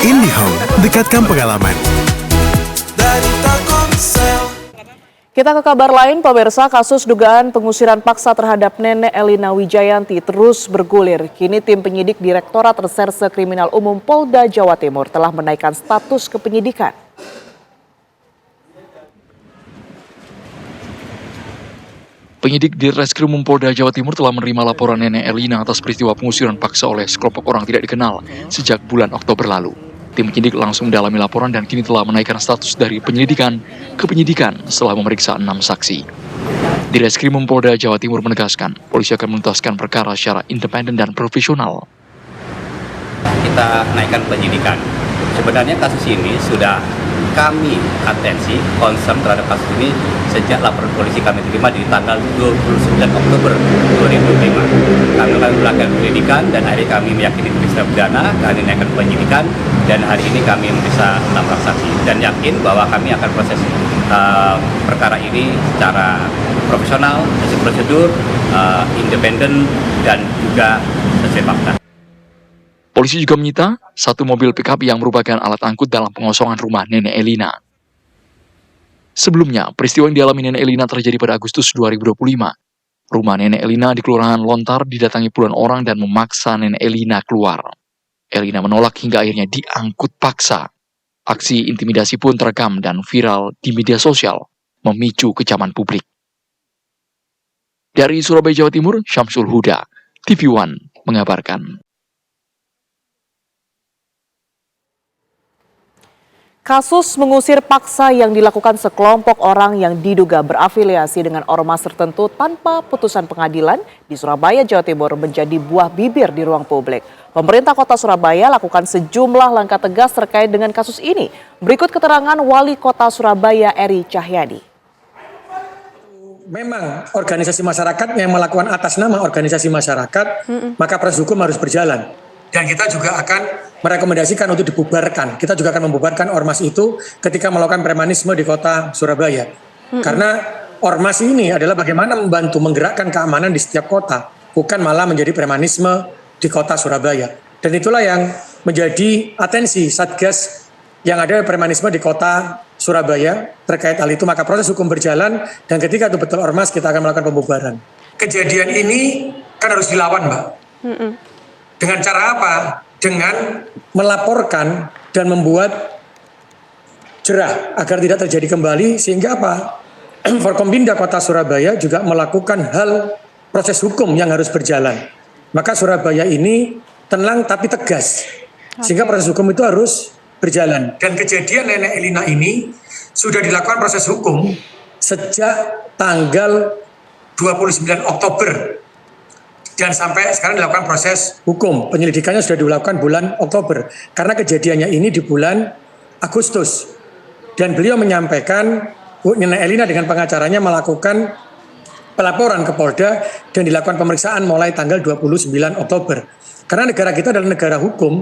IndiHome, dekatkan pengalaman. Kita ke kabar lain, pemirsa. Kasus dugaan pengusiran paksa terhadap Nenek Elina Wijayanti terus bergulir. Kini tim penyidik Direktorat Reserse Kriminal Umum Polda Jawa Timur telah menaikkan status kepenyidikan. Penyidik di Reskrimum Polda Jawa Timur telah menerima laporan Nenek Elina atas peristiwa pengusiran paksa oleh sekelompok orang tidak dikenal sejak bulan Oktober lalu. Tim penyidik langsung mendalami laporan dan kini telah menaikkan status dari penyelidikan ke penyidikan setelah memeriksa 6 saksi. Di Reskrimum Polda Jawa Timur menegaskan, polisi akan menuntaskan perkara secara independen dan profesional. Kita naikkan penyidikan. Sebenarnya kasus ini sudah kami atensi, concern terhadap kasus ini sejak laporan polisi kami terima di tanggal 29 Oktober 2005. Kami akan melakukan penyidikan dan hari ini kami meyakini peristiwa pidana, kami naikkan penyidikan dan hari ini kami memeriksa 6 orang saksi dan yakin bahwa kami akan proses perkara ini secara profesional, sesuai prosedur, independen dan juga sesuai fakta. Polisi juga menyita satu mobil pickup yang merupakan alat angkut dalam pengosongan rumah Nenek Elina. Sebelumnya, peristiwa yang dialami Nenek Elina terjadi pada Agustus 2025. Rumah Nenek Elina di Kelurahan Lontar didatangi puluhan orang dan memaksa Nenek Elina keluar. Elina menolak hingga akhirnya diangkut paksa. Aksi intimidasi pun terekam dan viral di media sosial, memicu kecaman publik. Dari Surabaya, Jawa Timur, Syamsul Huda, TV One mengabarkan. Kasus mengusir paksa yang dilakukan sekelompok orang yang diduga berafiliasi dengan ormas tertentu tanpa putusan pengadilan di Surabaya, Jawa Timur menjadi buah bibir di ruang publik. Pemerintah Kota Surabaya lakukan sejumlah langkah tegas terkait dengan kasus ini. Berikut keterangan Wali Kota Surabaya Eri Cahyadi. Memang organisasi masyarakat yang melakukan atas nama organisasi masyarakat, maka proses hukum harus berjalan. Dan kita juga akan merekomendasikan untuk dibubarkan. Kita juga akan membubarkan ormas itu ketika melakukan premanisme di kota Surabaya. Karena ormas ini adalah bagaimana membantu menggerakkan keamanan di setiap kota, bukan malah menjadi premanisme di kota Surabaya. Dan itulah yang menjadi atensi Satgas yang ada premanisme di kota Surabaya terkait hal itu. Maka proses hukum berjalan dan ketika itu betul ormas, kita akan melakukan pembubaran. Kejadian ini kan harus dilawan, Mbak. Dengan cara apa? Dengan melaporkan dan membuat jerah agar tidak terjadi kembali, sehingga apa? Forkompinda Kota Surabaya juga melakukan hal proses hukum yang harus berjalan. Maka Surabaya ini tenang tapi tegas, sehingga proses hukum itu harus berjalan. Dan kejadian Nenek Elina ini sudah dilakukan proses hukum sejak tanggal 29 Oktober. Dan sampai sekarang dilakukan proses hukum. Penyelidikannya sudah dilakukan bulan Oktober. Karena kejadiannya ini di bulan Agustus. Dan beliau menyampaikan, Bu Nenek Elina dengan pengacaranya melakukan pelaporan ke Polda dan dilakukan pemeriksaan mulai tanggal 29 Oktober. Karena negara kita adalah negara hukum,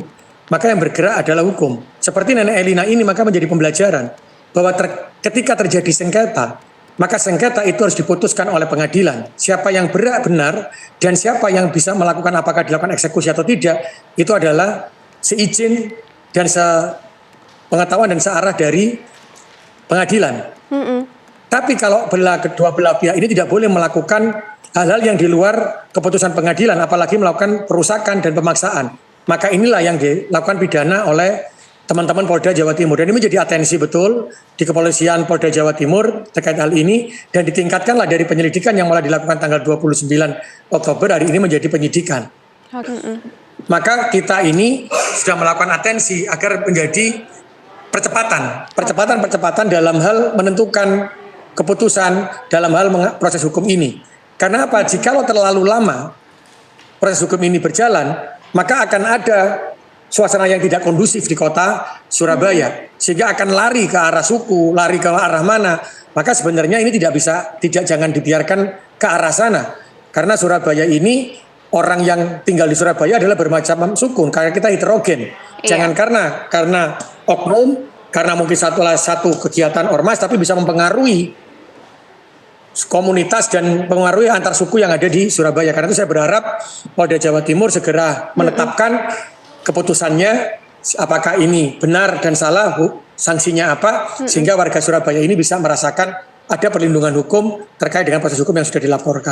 maka yang bergerak adalah hukum. Seperti Nenek Elina ini maka menjadi pembelajaran bahwa ketika terjadi sengketa, maka sengketa itu harus diputuskan oleh pengadilan. Siapa yang benar dan siapa yang bisa melakukan apakah dilakukan eksekusi atau tidak, itu adalah seizin dan sepengetahuan dan searah dari pengadilan. Tapi kalau kedua belah pihak ini tidak boleh melakukan hal-hal yang di luar keputusan pengadilan, apalagi melakukan perusakan dan pemaksaan. Maka inilah yang dilakukan pidana oleh teman-teman Polda Jawa Timur. Dan ini menjadi atensi betul di kepolisian Polda Jawa Timur terkait hal ini. Dan ditingkatkanlah dari penyelidikan yang mulai dilakukan tanggal 29 Oktober hari ini menjadi penyidikan. Maka kita ini sudah melakukan atensi agar menjadi percepatan dalam hal menentukan keputusan dalam hal proses hukum ini. Karena apa? Jikalau terlalu lama proses hukum ini berjalan, maka akan ada suasana yang tidak kondusif di kota Surabaya, sehingga akan lari ke arah suku, lari ke arah mana. Maka sebenarnya ini jangan dibiarkan ke arah sana. Karena Surabaya ini, orang yang tinggal di Surabaya adalah bermacam suku, karena kita heterogen. Jangan karena oknum, karena mungkin satu kegiatan ormas, tapi bisa mempengaruhi komunitas dan mempengaruhi antar suku yang ada di Surabaya. Karena itu saya berharap Polda Jawa Timur segera menetapkan keputusannya apakah ini benar dan salah, sanksinya apa, sehingga warga Surabaya ini bisa merasakan ada perlindungan hukum terkait dengan proses hukum yang sudah dilaporkan.